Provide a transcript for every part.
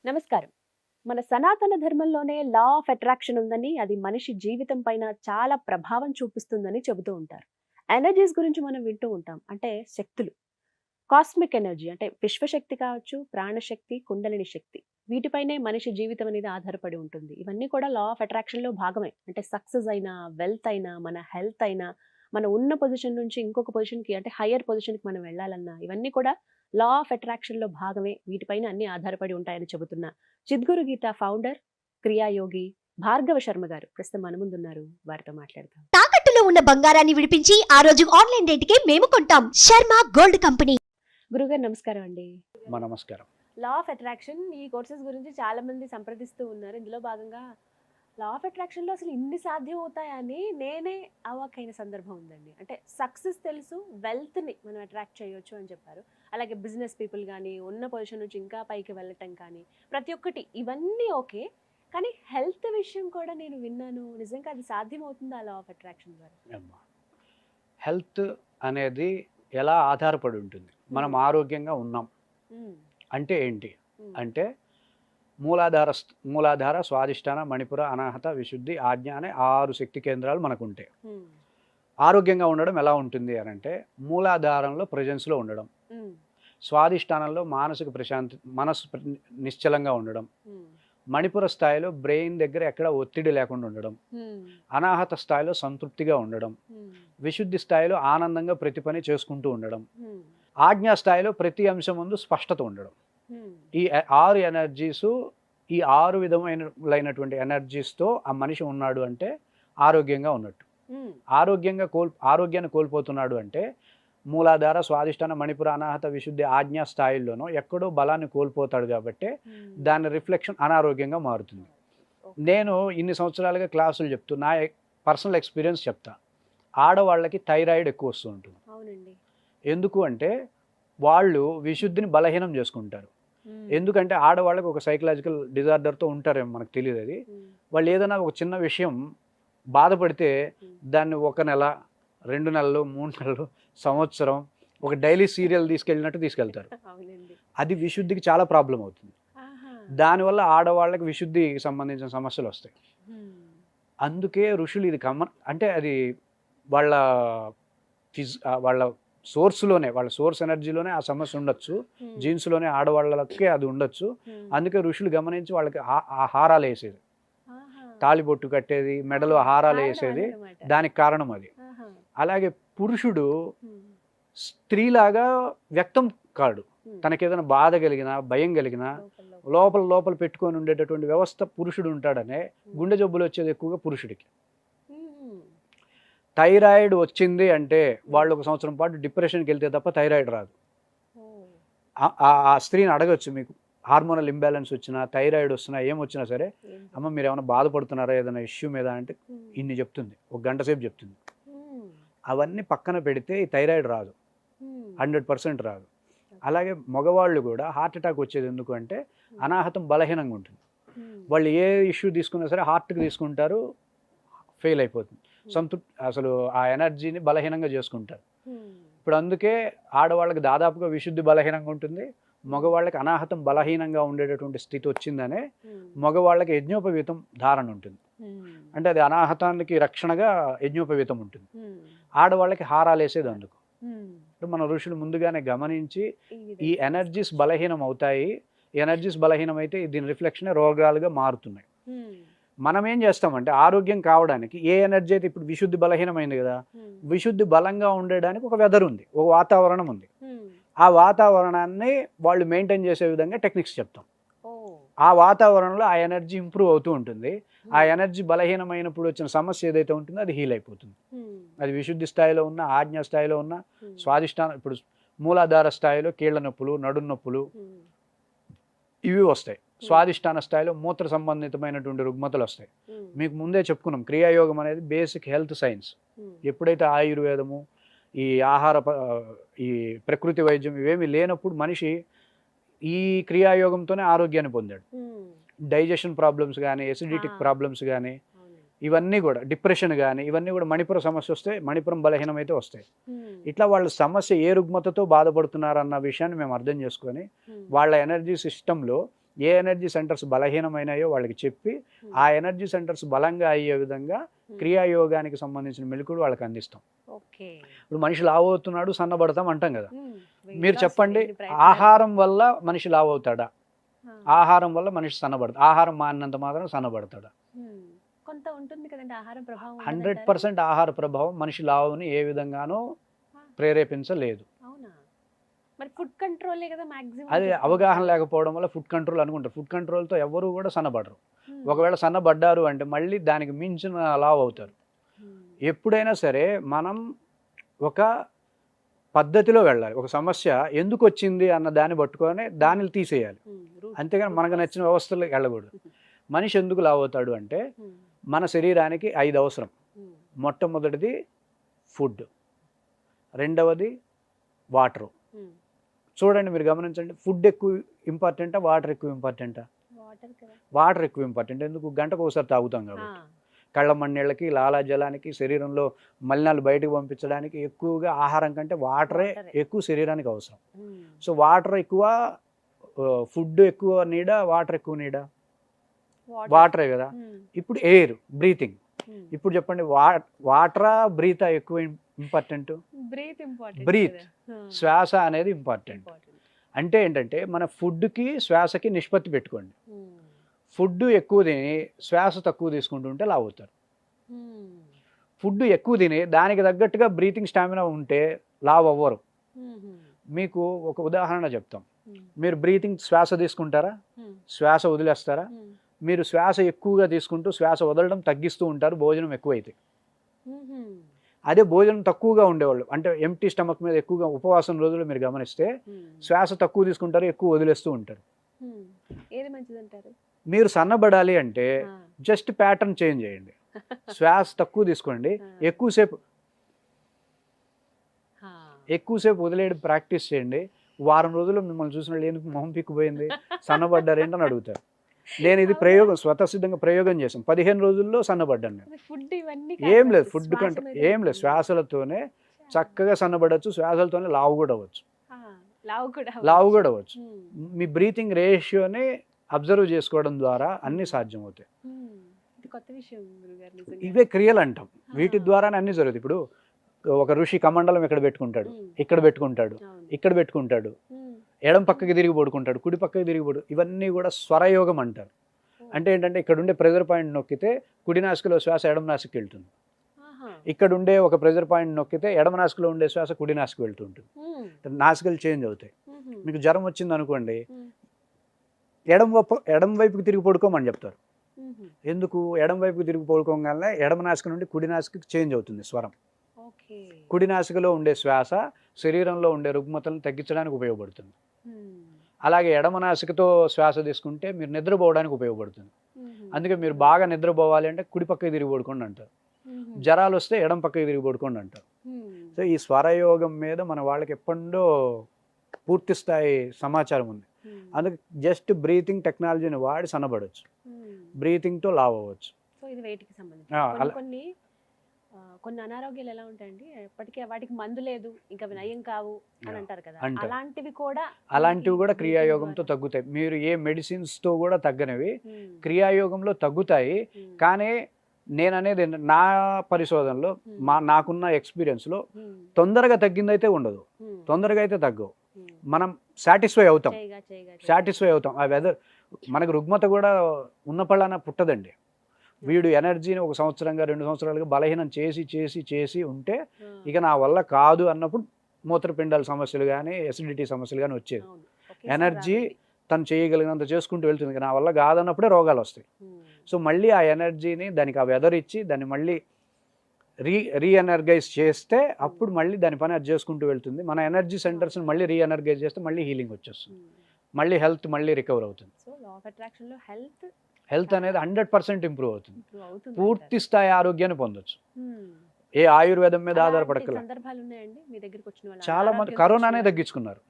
నమస్కారం. మన సనాతన ధర్మంలోనే లా ఆఫ్ అట్రాక్షన్ ఉందని, అది మనిషి జీవితం పైన చాలా ప్రభావం చూపిస్తుందని చెబుతూ ఉంటారు. ఎనర్జీస్ గురించి మనం వింటూ ఉంటాం. అంటే శక్తులు. కాస్మిక్ ఎనర్జీ అంటే విశ్వశక్తి కావచ్చు, ప్రాణశక్తి, కుండలిని శక్తి. వీటిపైనే మనిషి జీవితం అనేది ఆధారపడి ఉంటుంది. ఇవన్నీ కూడా లా ఆఫ్ అట్రాక్షన్‌లో భాగమే. అంటే సక్సెస్ అయినా, వెల్త్ అయినా, మన హెల్త్ అయినా, మనం ఉన్న పొజిషన్ నుంచి ఇంకొక పొజిషన్‌కి అంటే హైయర్ పొజిషన్‌కి మనం వెళ్ళాలన్నా, ఇవన్నీ కూడా లా ఆఫ్ అట్రాక్షన్‌లో భాగమే. వీటిపైన అన్నీ ఆధారపడి ఉంటాయని చెబుతున్న చిద్గురు గీత ఫౌండర్, క్రియాయోగి భార్గవ శర్మ గారు ప్రస్తుతం మన ముందున్నారు. వారితో మాట్లాడదాం. తాకట్టులో ఉన్న బంగారాన్ని విడిపించి ఆ రోజు ఆన్లైన్ రేటుకే మేము కొంటాం. Sharma gold company. గురుగారు నమస్కారం అండి. నమస్కారం. లా ఆఫ్ అట్రాక్షన్ ఈ కోర్సెస్ గురించి చాలా మంది సంప్రదిస్తూ ఉన్నారు. ఇందులో భాగంగా లా ఆఫ్ అట్రాక్షన్‌లో అసలు ఇన్ని సాధ్యం అవుతాయని నేనే అవాక్కైన సందర్భం ఉందండి. అంటే సక్సెస్ తెలుసు, వెల్త్‌ని మనం అట్రాక్ట్ చేయొచ్చు అని చెప్పారు. అలాగే బిజినెస్ పీపుల్ గానీ, ఉన్న పొజిషన్ నుంచి ఇంకా పైకి వెళ్ళటం కానీ, ప్రతి ఒక్కటి ఇవన్నీ ఓకే. కానీ హెల్త్ విషయం కూడా నేను విన్నాను. నిజంగా అది సాధ్యమవుతుందా లా ఆఫ్ అట్రాక్షన్ ద్వారా? అమ్మా. హెల్త్ అనేది ఎలా ఆధారపడి ఉంటుంది. మనం ఆరోగ్యంగా ఉన్నాం హ్మ్. అంటే ఏంటి? హ్మ్. అంటే మూలాధార, స్వాదిష్టాన, మణిపుర, అనాహత, విశుద్ధి, ఆజ్ఞ అనే 6 శక్తి కేంద్రాలు మనకుంటాయి. హ్మ్. ఆరోగ్యంగా ఉండడం ఎలా ఉంటుంది అనంటే మూలాధారంలో ప్రెజెన్స్‌లో ఉండడం. హ్మ్. స్వాదిష్టానంలో మానసిక మనసు నిశ్చలంగా ఉండడం. హ్మ్. మణిపుర స్థాయిలో బ్రెయిన్ దగ్గర ఎక్కడ ఒత్తిడి లేకుండా ఉండడం. హ్మ్. అనాహత స్థాయిలో సంతృప్తిగా ఉండడం. హ్మ్. విశుద్ధి స్థాయిలో ఆనందంగా ప్రతి పని చేసుకుంటూ ఉండడం. హ్మ్. ఆజ్ఞా స్థాయిలో ప్రతి అంశం ముందు స్పష్టత ఉండడం. హ్మ్. ఈ 6 ఎనర్జీసు, ఈ 6 విధమైనటువంటి ఎనర్జీస్‌తో ఆ మనిషి ఉన్నాడు అంటే ఆరోగ్యంగా ఉన్నట్టు. హ్మ్. ఆరోగ్యాన్ని కోల్పోతున్నాడు అంటే మూలాధార, స్వాదిష్టాన, మణిపుర, అనాహత, విశుద్ధి, ఆజ్ఞా స్థాయిల్లోనో ఎక్కడో బలాన్ని కోల్పోతాడు కాబట్టే హ్మ్. దాని రిఫ్లెక్షన్ అనారోగ్యంగా మారుతుంది. ఓకే. నేను ఇన్ని సంవత్సరాలుగా క్లాసులు చెప్తూ నా పర్సనల్ ఎక్స్‌పీరియన్స్ చెప్తా. ఆడవాళ్ళకి థైరాయిడ్ ఎక్కువ వస్తూ ఉంటుంది. అవునండి. ఎందుకు అంటే వాళ్ళు విశుద్ధిని బలహీనం చేసుకుంటారు. హ్మ్. ఎందుకంటే ఆడవాళ్ళకి ఒక సైకలాజికల్ డిజార్డర్‌తో ఉంటారేమో మనకు తెలీదది. హ్మ్. వాళ్ళు ఏదైనా ఒక చిన్న విషయం బాధపడితే హ్మ్. దాన్ని ఒక నెల, 2 నెలలు, 3 నెలలు, సంవత్సరం ఒక డైలీ సీరియల్ తీసుకెళ్ళినట్టు తీసుకెళ్తారు. అవునండి. అది విశుద్ధికి చాలా ప్రాబ్లమ్ అవుతుంది. ఆహా! దానివల్ల ఆడవాళ్ళకి విశుద్ధికి సంబంధించిన సమస్యలొస్తాయి. హ్మ్. అందుకే ఋషులు ఇది అంటే అది వాళ్ళ వాళ్ళ సోర్స్‌లోనే, వాళ్ళ సోర్స్ ఎనర్జీలోనే ఆ సమస్య ఉండొచ్చు. హ్మ్. జీన్స్‌లోనే ఆడవాళ్ళకే అది ఉండొచ్చు. హ్మ్. అందుకే ఋషులు గమనించి వాళ్ళకి ఆ హారాలేసేది. ఆహా! తాళిబొట్టు కట్టేది, మెడలో కారణం హారాలేసేది. అదనమాట. దానికి కారణం అది. ఆహా! అలాగే పురుషుడు హ్మ్. స్త్రీలాగా వ్యక్తం కాడు. హ్మ్. తనకేదైనా బాధ కలిగినా, భయం కలిగినా లోపల లోపల. లోపల లోపల పెట్టుకొని ఉండేటటువంటి వ్యవస్థ పురుషుడు ఉంటాడనే హ్మ్. గుండె జబ్బులొచ్చేది ఎక్కువగా పురుషుడికి. హుహు. థైరాయిడ్ వచ్చింది అంటే హ్మ్. వాళ్ళు ఒక సంవత్సరం పాటు డిప్రెషన్‌కెళ్తే తప్ప థైరాయిడ్ రాదు. ఓహ్! ఆ స్త్రీని అడగొచ్చు మీకు. హార్మోనల్ ఇంబాలెన్స్ వచ్చినా, థైరాయిడ్ వస్తున్నా, ఏమొచ్చినా సరే, ఏం "అమ్మ చెప్తారు? మీరేమన్నా బాధపడుతున్నారా ఏదైనా ఇష్యూ మీద" అంటే హ్మ్. ఇన్ని చెప్తుంది. ఒక గంట సేపు చెప్తుంది. హ్మ్. అవన్నీ పక్కన పెడితే ఈ థైరాయిడ్ రాదు. హ్మ్. 100% రాదు. ఓకే. అలాగే మగవాళ్ళు గూడా హార్ట్ అటాక్ వచ్చేది ఎందుకు అంటే హ్మ్. అనాహతం బలహీనంగా ఉంటుంది. హ్మ్. వాళ్ళు ఏ ఇష్యూ తీసుకున్నా సరే హార్ట్‌కి తీసుకుంటారు, ఫెయిల్ అయిపోతుంది. హ్మ్. అసలు ఆ ఎనర్జీని బలహీనంగా చేసుకుంటారు. హ్మ్. ఇప్పుడు అందుకే ఆడవాళ్ళకి దాదాపుగా విశుద్ధి బలహీనంగా ఉంటుంది. హ్మ్. మగవాళ్ళకి అనాహతం బలహీనంగా ఉండేటటువంటి స్థితి వచ్చిందనే హ్మ్. మగవాళ్ళకి యజ్ఞోపవీతం ధారణ ఉంటుంది. హ్మ్. అంటే అది అనాహతానికి రక్షణగా యజ్ఞోపవీతం ఉంటుంది. హ్మ్. ఆడవాళ్ళకి హారాలేసేది అందుకు. హ్మ్. ఇప్పుడు మన ఋషులు ముందుగానే గమనించి ఈ ఈ విధంగా ఎనర్జీస్ చేసుకోవచ్చు. బలహీనం అవుతాయి. ఈ ఎనర్జీస్ బలహీనమైతే దీని రిఫ్లెక్షనే రోగాలుగా మారుతున్నాయి. హ్మ్. మనం ఏం చేస్తామంటే ఆరోగ్యం కావడానికి ఏ ఎనర్జీ అయితే ఇప్పుడు విశుద్ధి బలహీనమైంది కదా! హ్మ్. విశుద్ధి బలంగా ఉండడానికి ఒక వెదర్ ఉంది. ఒక వాతావరణం ఉంది. హ్మ్. ఆ వాతావరణాన్ని వాళ్ళు మెయింటైన్ చేసే విధంగా టెక్నిక్స్ చెప్తాం. ఓహ్! ఆ వాతావరణంలో ఆ ఎనర్జీ ఇంప్రూవ్ అవుతూ ఉంటుంది. ఆ హ్మ్. ఎనర్జీ బలహీనమైనప్పుడు వచ్చిన సమస్య ఏదైతే ఉంటుందో అది హీల్ అయిపోతుంది. హ్మ్. అది విశుద్ధి స్థాయిలో ఉన్న, ఆజ్ఞా స్థాయిలో ఉన్న, హ్మ్. స్వాదిష్టానం ఇప్పుడు మూలాధార స్థాయిలో కీళ్ళ నొప్పులు, నడుం నొప్పులు హ్మ్. ఇవి వస్తాయి. హ్మ్. స్వాదిష్టాన స్థాయిలో మూత్ర సంబంధితమైనటువంటి రుగ్మతలొస్తాయి. హ్మ్. మీకు ముందే చెప్పుకున్నాం క్రియాయోగం అనేది బేసిక్ హెల్త్ సైన్స్. హ్మ్. ఎప్పుడైతే ఆయుర్వేదము, ఈ ఈ ప్రకృతి వైద్యం ఇవేమీ లేనప్పుడు మనిషి ఈ క్రియాయోగంతోనే ఆరోగ్యాన్ని పొందాడు. హ్మ్. డైజెషన్ ప్రాబ్లమ్స్ గానీ, ఆ! ఎసిడిటిక్ ప్రాబ్లమ్స్ గానీ, అవునండి. ఇవన్నీ గూడా డిప్రెషన్ గానీ, ఇవన్నీ గూడా మణిపుర సమస్యొస్తే మణిపురం బలహీనమైతే వస్తాయి. హ్మ్. ఇట్లా వాళ్ళ సమస్య ఏ రుగ్మతతో బాధపడుతున్నారన్న విషయాన్ని మేము అర్థం చేసుకొని, హ్మ్. వాళ్ళ ఎనర్జీ సిస్టమ్‌లో ఏ ఎనర్జీ సెంటర్స్ బలహీనమైనాయో వాళ్ళకి చెప్పి ఆ ఎనర్జీ సెంటర్స్ బలంగా అయ్యే విధంగా క్రియాయోగానికి సంబంధించిన మెలకువలు వాళ్ళకి అందిస్తాం. ఓకే. ఇప్పుడు మనిషి లావు అవుతున్నాడు, సన్నబడతాం అంటాం కదా. మీరు చెప్పండి, ఆహారం వల్ల మనిషి లావు అవుతాడా? ఆహారం వల్ల మనిషి సన్నబడతాడు. ఆహారం మానినంత మాత్రం సన్నబడతాడా? కొంత ఉంటుంది కదండి ఆహారం ప్రభావం. 100% ఆహార ప్రభావం మనిషి లావుని ఏ విధంగానూ ప్రేరేపించలేదు. అవునా? మరి ఫుడ్ కంట్రోలే కదా మాక్సిమం. అది అవగాహన లేకపోవడం వల్ల ఫుడ్ కంట్రోల్ అనుకుంటారు. ఫుడ్ కంట్రోల్తో ఎవరు కూడా సన్నబడరు. ఒకవేళ సన్నబడ్డారు అంటే మళ్ళీ దానికి మించిన లావు అవుతారు. ఎప్పుడైనా సరే మనం ఒక పద్ధతిలో వెళ్ళాలి. ఒక సమస్య ఎందుకు వచ్చింది అన్న దాన్ని పట్టుకొని దాన్ని తీసేయాలి. అంతేగాని మనకు నచ్చిన వ్యవస్థలో వెళ్ళకూడదు. మనిషి ఎందుకు లావు అవుతాడు అంటే మన శరీరానికి 5 అవసరం. మొట్టమొదటిది ఫుడ్, రెండవది వాటరు. చూడండి, మీరు గమనించండి, ఫుడ్ ఎక్కువ ఇంపార్టెంటా, వాటర్ ఎక్కువ ఇంపార్టెంటా? వాటర్ ఎక్కువ ఇంపార్టెంట్. ఎందుకు? గంటకు ఒకసారి తాగుతాం కాబట్టి. కళ్ళ మన్నీళ్ళకి, లాలాజలానికి, శరీరంలో మలినాలు బయటకు పంపించడానికి ఎక్కువగా ఆహారం కంటే వాటరే ఎక్కువ శరీరానికి అవసరం. సో వాటర్ ఎక్కువ, ఫుడ్ ఎక్కువ నీడా, వాటర్ ఎక్కువ నీడా? వాటరే కదా. ఇప్పుడు ఎయిర్, బ్రీతింగ్. ఇప్పుడు చెప్పండి, వాటరా బ్రీతా ఎక్కువ ఇంపార్టెంట్? బ్రీత్, శ్వాస అనేది ఇంపార్టెంట్. అంటే ఏంటంటే మన ఫుడ్కి శ్వాసకి నిష్పత్తి పెట్టుకోండి. ఫుడ్ ఎక్కువ తిని శ్వాస తక్కువ తీసుకుంటుంటే లావు అవుతారు. ఫుడ్ ఎక్కువ తిని దానికి తగ్గట్టుగా బ్రీతింగ్ స్టామినా ఉంటే లావు అవ్వరు. మీకు ఒక ఉదాహరణ చెప్తాం. మీరు బ్రీతింగ్ శ్వాస తీసుకుంటారా, శ్వాస వదిలేస్తారా? మీరు శ్వాస ఎక్కువగా తీసుకుంటూ శ్వాస వదలడం తగ్గిస్తూ ఉంటారు భోజనం ఎక్కువైతే. అదే భోజనం తక్కువగా ఉండేవాళ్ళు, అంటే ఎంప్టీ స్టమక్ మీద ఎక్కువగా ఉపవాసం రోజులు మీరు గమనిస్తే శ్వాస తక్కువ తీసుకుంటారు, ఎక్కువ వదిలేస్తూ ఉంటారు. ఏది మంచిదంటారు? మీరు సన్నబడాలి అంటే జస్ట్ ప్యాటర్న్ చేంజ్ చేయండి. శ్వాస తక్కువ తీసుకోండి, ఎక్కువసేపు వదిలేయడం ప్రాక్టీస్ చేయండి. వారం రోజుల్లో మిమ్మల్ని చూసిన వాళ్ళు ఎందుకు మొహం పిక్కుపోయింది, సన్నబడ్డారు ఏంటని అడుగుతారు. నేను ఇది ప్రయోగం, స్వతసిద్ధంగా ప్రయోగం చేశాను. 15 రోజులు సన్నబడ్డాను నేను. ఏం లేదు, ఫుడ్ కంట్రోల్ ఏం లేదు, శ్వాసలతోనే చక్కగా సన్నబడవచ్చు, శ్వాసలతోనే లావు కూడా అవ్వచ్చు. లావు కూడా అవ్వచ్చు. మీ బ్రీతింగ్ రేషియోని అబ్జర్వ్ చేసుకోవడం ద్వారా అన్ని సాధ్యమవుతాయి. ఇవే క్రియలు అంటాం. వీటి ద్వారానే అన్ని జరుగుతాయి. ఇప్పుడు ఒక ఋషి కమండలం ఇక్కడ పెట్టుకుంటాడు, ఇక్కడ పెట్టుకుంటాడు, ఇక్కడ పెట్టుకుంటాడు, ఎడం పక్కకి తిరిగి పడుకుంటాడు, కుడి పక్కకి తిరిగి పడు. ఇవన్నీ కూడా స్వరయోగం అంటారు. అంటే ఏంటంటే ఇక్కడ ఉండే ప్రెజర్ పాయింట్ నొక్కితే కుడి నాసికలో శ్వాస ఎడమ నాసికి వెళ్తుంది. ఇక్కడ ఉండే ఒక ప్రెజర్ పాయింట్ నొక్కితే ఎడమ నాసికలో ఉండే శ్వాస కుడి నాసికి వెళ్తూ ఉంటుంది. నాసికలు చేంజ్ అవుతాయి. మీకు జ్వరం వచ్చింది అనుకోండి, ఎడం వైపుకి తిరిగి పడుకోమని చెప్తారు. ఎందుకు? ఎడం వైపుకి తిరిగి పడుకోగానే ఎడమ నాసిక నుండి కుడి నాసికకి చేంజ్ అవుతుంది స్వరం. కుడి నాసికలో ఉండే శ్వాస శరీరంలో ఉండే రుగ్మతలను తగ్గించడానికి ఉపయోగపడుతుంది. అలాగే ఎడమ నాసికతో శ్వాస తీసుకుంటే మీరు నిద్రపోవడానికి ఉపయోగపడుతుంది. అందుకే మీరు బాగా నిద్రపోవాలి అంటే కుడి పక్కకి తిరిగి పడుకోండి అంటారు. జ్వరాలు వస్తే ఎడం పక్కకి తిరిగి పడుకోండి అంటారు. సో ఈ స్వరయోగం మీద మన వాళ్ళకి ఎప్పుడో పూర్తి స్థాయి సమాచారం ఉంది. అందుకే జస్ట్ బ్రీతింగ్ టెక్నాలజీని వాడి సన్నబడవచ్చు, బ్రీతింగ్తో లావ్ అవ్వచ్చు. సో ఇది వెయిట్కి సంబంధించి. కొన్ని అనారోగ్యాలు ఎలా ఉంటాయండి, ఎప్పటికీ వాటికి మందు లేదు, ఇంకా నయం కావు అని అంటారు కదా, అలాంటివి కూడా క్రియాయోగంతో తగ్గుతాయి. మీరు ఏ మెడిసిన్స్తో కూడా తగ్గనివి క్రియాయోగంలో తగ్గుతాయి. కానీ నేను అనేది నా పరిశోధనలో, నాకున్న ఎక్స్పీరియన్స్లో తొందరగా తగ్గిందైతే ఉండదు, తొందరగా అయితే తగ్గవు. మనం సాటిస్ఫై అవుతాం. ఆ వెదర్ మనకు రుగ్మత కూడా ఉన్న పళ్ళాన పుట్టదండి. వీడు ఎనర్జీని 1 సంవత్సరంగా 2 సంవత్సరాలుగా బలహీనం చేసి ఉంటే ఇక నా వల్ల కాదు అన్నప్పుడు మూత్రపిండాల సమస్యలు కానీ ఎసిడిటీ సమస్యలు కానీ వచ్చేది. ఎనర్జీ తను చేయగలిగినంత చేసుకుంటూ వెళ్తుంది, నా వల్ల కాదన్నప్పుడే రోగాలు వస్తాయి. సో మళ్ళీ ఆ ఎనర్జీని దానికి ఆ వెదర్ ఇచ్చి దాన్ని మళ్ళీ రీఎనర్గైజ్ చేస్తే అప్పుడు మళ్ళీ దాని పని అది చేసుకుంటూ వెళ్తుంది. మన ఎనర్జీ సెంటర్స్ని మళ్ళీ రీఎనర్గైజ్ చేస్తే మళ్ళీ హీలింగ్ వచ్చేస్తుంది, మళ్ళీ హెల్త్ మళ్ళీ రికవర్ అవుతుంది. హెల్త్ అనేది 100% ఇంప్రూవ్ అవుతుంది. పూర్తి స్థాయి ఆరోగ్యాన్ని పొందొచ్చు. ఏ ఆయుర్వేదం మీద ఆధారపడకల. చాలా మంది కరోనానే తగ్గించుకున్నారు.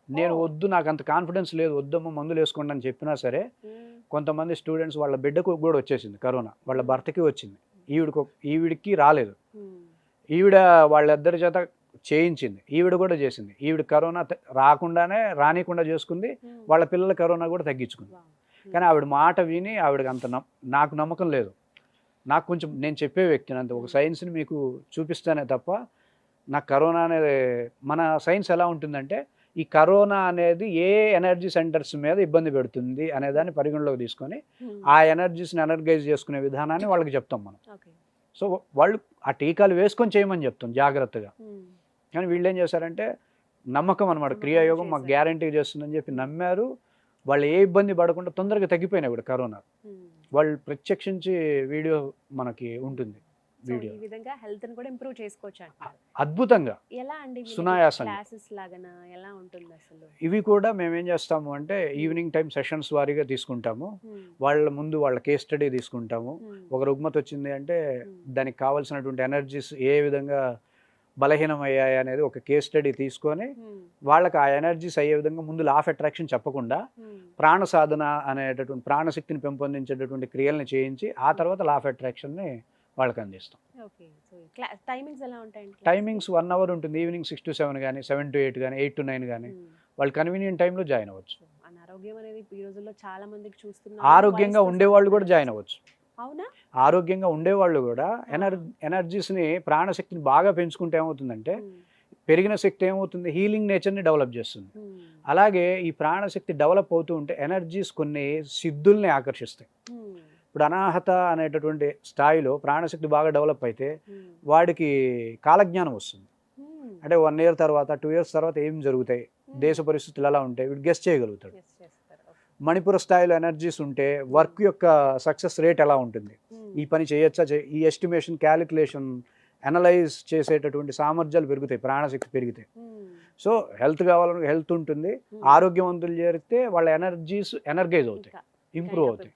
నేను వద్దు, నాకు అంత కాన్ఫిడెన్స్ లేదు, వద్దమ్మ మందులు వేసుకోండి అని చెప్పినా సరే కొంతమంది స్టూడెంట్స్ వాళ్ళ బిడ్డకు కూడా వచ్చేసింది కరోనా, వాళ్ళ భర్తకి వచ్చింది, ఈవిడికి రాలేదు. ఈవిడ వాళ్ళిద్దరి చేత చేయించింది, ఈవిడ కూడా చేసింది. ఈవిడ కరోనా రాకుండానే రానికుండా చేసుకుంది, వాళ్ళ పిల్లల కరోనా కూడా తగ్గించుకుంది. కానీ ఆవిడ మాట విని ఆవిడకి అంత నాకు నమ్మకం లేదు. నాకు కొంచెం నేను చెప్పే వ్యక్తిని అంతే, ఒక సైన్స్ని మీకు చూపిస్తానే తప్ప నాకు కరోనా అనేది, మన సైన్స్ ఎలా ఉంటుందంటే ఈ కరోనా అనేది ఏ ఎనర్జీ సెంటర్స్ మీద ఇబ్బంది పెడుతుంది అనే దాన్ని పరిగణలోకి తీసుకొని ఆ ఎనర్జీస్ని ఎనర్గైజ్ చేసుకునే విధానాన్ని వాళ్ళకి చెప్తాం మనం. సో వాళ్ళు ఆ టీకాలు వేసుకొని చేయమని చెప్తాం జాగ్రత్తగా. కానీ వీళ్ళు ఏం చేశారంటే నమ్మకం అనమాట, క్రియాయోగం మాకు గ్యారంటీ చేస్తుందని చెప్పి నమ్మారు. వాళ్ళు ఏ ఇబ్బంది పడకుండా తొందరగా తగ్గిపోయినాయి కూడా కరోనా. వాళ్ళు ప్రత్యక్షించి వీడియో మనకి ఉంటుంది. వీడియో ఈ విధంగా హెల్త్ ని కూడా ఇంప్రూవ్ చేసుకోవచ్చు అంటారు. అద్భుతంగా ఎలా అండి సునాయాసంగా క్లాసెస్ లాగానా ఎలా ఉంటుంది అసలు? ఇవి కూడా మేము ఏం చేస్తాము అంటే ఈవినింగ్ టైం సెషన్స్ వారీగా తీసుకుంటాము. వాళ్ళ ముందు వాళ్ళ కేస్ స్టడీ తీసుకుంటాము. ఒక రుగ్మత వచ్చింది అంటే దానికి కావాల్సినటువంటి ఎనర్జీస్ ఏ విధంగా బలహీనమయ్యాయి అనేది ఒక కేస్ స్టడీ తీసుకొని వాళ్ళకి ఆ ఎనర్జీస్ అయ్యే విధంగా ముందు లా ఆఫ్ అట్రాక్షన్ చెప్పకుండా ప్రాణ సాధన అనేటటువంటి ప్రాణశక్తిని పెంపొందించేటటువంటి క్రియల్ని చేయించి ఆ తర్వాత లా ఆఫ్ అట్రాక్షన్ని వాళ్ళకి అందిస్తాం. టైమింగ్స్ ఎలా ఉంటాయండి? టైమింగ్స్ 1 hour ఉంటుంది. ఈవినింగ్ 6 to 7 కానీ 7 to 8 కానీ 8 to 9 కానీ వాళ్ళు కన్వీనియంట్ టైంలో జాయిన్ అవ్వచ్చు. అనారోగ్యం అనేది ఈ రోజుల్లో చాలా మందికి చూస్తున్నారు. ఆరోగ్యంగా ఉండేవాళ్ళు కూడా జాయిన్ అవ్వచ్చు. అవునా? ఆరోగ్యంగా ఉండేవాళ్ళు కూడా ఎనర్జీస్ని ప్రాణశక్తిని బాగా పెంచుకుంటే ఏమవుతుందంటే పెరిగిన శక్తి ఏమవుతుంది, హీలింగ్ నేచర్ని డెవలప్ చేస్తుంది. అలాగే ఈ ప్రాణశక్తి డెవలప్ అవుతూ ఉంటే ఎనర్జీస్ కొన్ని సిద్ధుల్ని ఆకర్షిస్తాయి. ఇప్పుడు అనాహత అనేటటువంటి స్థాయిలో ప్రాణశక్తి బాగా డెవలప్ అయితే వాడికి కాలజ్ఞానం వస్తుంది. అంటే 1 year తర్వాత 2 years తర్వాత ఏం జరుగుతాయి, దేశ పరిస్థితులు ఎలా ఉంటాయి వీడు గెస్ చేయగలుగుతాడు. మణిపుర స్థాయిలో ఎనర్జీస్ ఉంటే వర్క్ యొక్క సక్సెస్ రేట్ ఎలా ఉంటుంది, ఈ పని చేయొచ్చా, ఈ ఎస్టిమేషన్ క్యాలిక్యులేషన్ అనలైజ్ చేసేటటువంటి సామర్థ్యాలు పెరుగుతాయి, ప్రాణశక్తి పెరిగితే. సో హెల్త్ కావాలని హెల్త్ ఉంటుంది, ఆరోగ్యవంతులు చేరితే వాళ్ళ ఎనర్జీస్ ఎనర్గైజ్ అవుతాయి, ఇంప్రూవ్ అవుతాయి.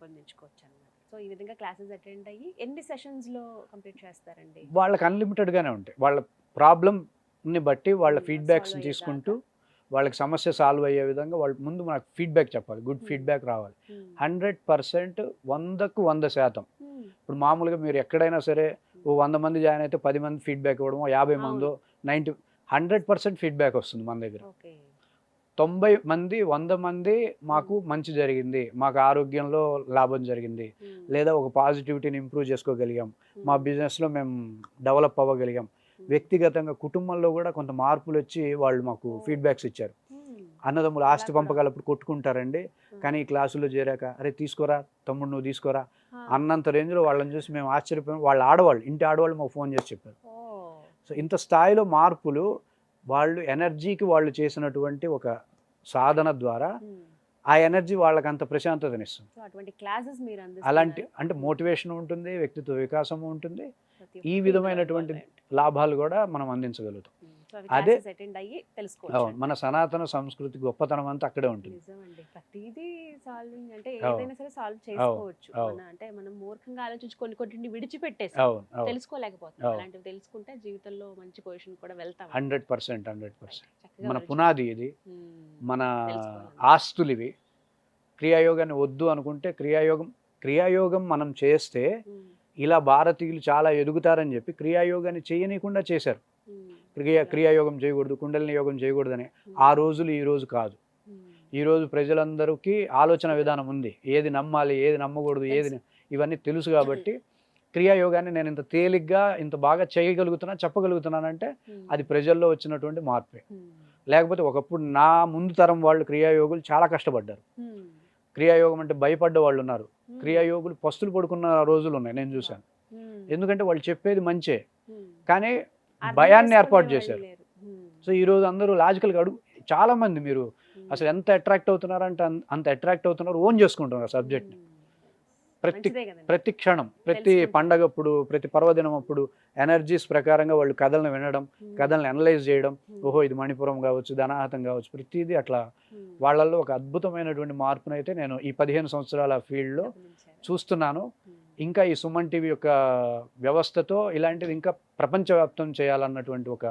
సో ఈ విధంగా క్లాసెస్ అటెండ్ అయ్యి ఎన్ని సెషన్స్ లో కంప్లీట్ చేస్తారండి? వాళ్ళకి అన్లిమిటెడ్గానే ఉంటాయి. వాళ్ళ ప్రాబ్లమ్ని బట్టి వాళ్ళ ఫీడ్బ్యాక్స్ని తీసుకుంటూ వాళ్ళకి సమస్య సాల్వ్ అయ్యే విధంగా వాళ్ళు ముందు మనకు ఫీడ్బ్యాక్ చెప్పాలి, గుడ్ ఫీడ్బ్యాక్ రావాలి. 100% 100కు 100%. ఇప్పుడు మామూలుగా మీరు ఎక్కడైనా సరే 100 మంది జాయిన్ అయితే 10 మంది ఫీడ్బ్యాక్ ఇవ్వడమో 50 మందో 100% ఫీడ్బ్యాక్ వస్తుంది మన దగ్గర. 90 మంది 100 మంది మాకు మంచి జరిగింది, మాకు ఆరోగ్యంలో లాభం జరిగింది, లేదా ఒక పాజిటివిటీని ఇంప్రూవ్ చేసుకోగలిగాం, మా బిజినెస్లో మేము డెవలప్ అవ్వగలిగాం, వ్యక్తిగతంగా కుటుంబంలో కూడా కొంత మార్పులు వచ్చి వాళ్ళు మాకు ఫీడ్బ్యాక్స్ ఇచ్చారు. అన్నదమ్ములు ఆస్తి పంపకాలప్పుడు కొట్టుకుంటారండి, కానీ ఈ క్లాసులో చేరాక అరే తీసుకోరా తమ్ముడు నువ్వు తీసుకోరా అన్నంత రేంజ్లో వాళ్ళని చూసి మేము ఆశ్చర్యపోయాం. వాళ్ళ ఆడవాళ్ళు, ఇంటి ఆడవాళ్ళు మాకు ఫోన్ చేసి చెప్పారు. సో ఇంత స్థాయిలో మార్పులు వాళ్ళు ఎనర్జీకి వాళ్ళు చేసినటువంటి ఒక సాధన ద్వారా ఆ ఎనర్జీ వాళ్ళకి అంత ప్రశాంతతనిస్తుంది. అలాంటి అంటే మోటివేషన్ ఉంటుంది, వ్యక్తిత్వ వికాసము ఉంటుంది, ఈ విధమైనటువంటి లాభాలు కూడా మనం అందించగలుగుతాం. అదే మన సనాతన సంస్కృతి గొప్పతనం అంతా అక్కడే ఉంటుంది. ప్రతిదీ సాల్వింగ్ అంటే ఏదైనా సరే సాల్వ్ చేసుకోవచ్చు. అంటే మనం మూర్ఖంగా ఆలోచించి కొన్ని విడిచిపెట్టేసాం, తెలుసుకోలేకపోతాం. అలాంటివి తెలుసుకుంటే జీవితంలో మంచి పొజిషన్ కూడా వెళ్తాం. 100%. మన పునాది ఇది, మన ఆస్తులు ఇవి. క్రియాయోగాన్ని వద్దు అనుకుంటే క్రియాయోగం మనం చేస్తే ఇలా భారతీయులు చాలా ఎదుగుతారని చెప్పి క్రియాయోగాన్ని చేయనీయకుండా చేశారు. క్రియాయోగం చేయకూడదు, కుండలిని యోగం చేయకూడదని. ఆ రోజులు ఈ రోజు కాదు. ఈరోజు ప్రజలందరికీ ఆలోచన విధానం ఉంది, ఏది నమ్మాలి ఏది నమ్మకూడదు ఇవన్నీ తెలుసు. కాబట్టి క్రియాయోగాన్ని నేను ఇంత తేలిగ్గా ఇంత బాగా చెప్పగలుగుతున్నానంటే అది ప్రజల్లో వచ్చినటువంటి మార్పే. లేకపోతే ఒకప్పుడు నా ముందు తరం వాళ్ళు క్రియాయోగులు చాలా కష్టపడ్డారు. క్రియాయోగం అంటే భయపడ్డ వాళ్ళు ఉన్నారు. క్రియాయోగులు పస్తులు పడుకున్న రోజులు ఉన్నాయి, నేను చూశాను. ఎందుకంటే వాళ్ళు చెప్పేది మంచే, కానీ భయాన్ని ఏర్పాటు చేశారు. సో ఈరోజు అందరూ లాజికల్గా చాలా మంది మీరు అసలు ఎంత అట్రాక్ట్ అవుతున్నారంటే అంత అట్రాక్ట్ అవుతున్నారు, ఓన్ చేసుకుంటున్నారు సబ్జెక్ట్ని. ప్రతి క్షణం, ప్రతి పండగప్పుడు, ప్రతి పర్వదినం అప్పుడు ఎనర్జీస్ ప్రకారంగా వాళ్ళు కథలను వినడం, కథలను అనలైజ్ చేయడం, ఓహో ఇది మణిపురం కావచ్చు, ధనాహతం కావచ్చు, ప్రతిదీ అట్లా వాళ్ళల్లో ఒక అద్భుతమైనటువంటి మార్పునైతే నేను ఈ 15 సంవత్సరాల ఫీల్డ్లో చూస్తున్నాను. ఇంకా ఈ సుమన్ టీవీ యొక్క వ్యవస్థతో ఇలాంటిది ఇంకా ప్రపంచవ్యాప్తం చేయాలన్నటువంటి ఒక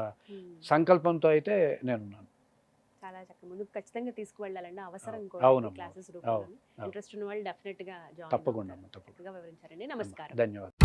సంకల్పంతో అయితే నేనున్నాను. చాలా చక్కగా ముందుకు ఖచ్చితంగా తీసుకువెళ్ళాలండి, అవసరం కూడా. క్లాసెస్ రూపంలో ఇంట్రెస్ట్ ఉన్న వాళ్ళు డెఫినెట్ గా జాయిన్ తప్పకుండా వివరించారండి. నమస్కారం. ధన్యవాదాలు.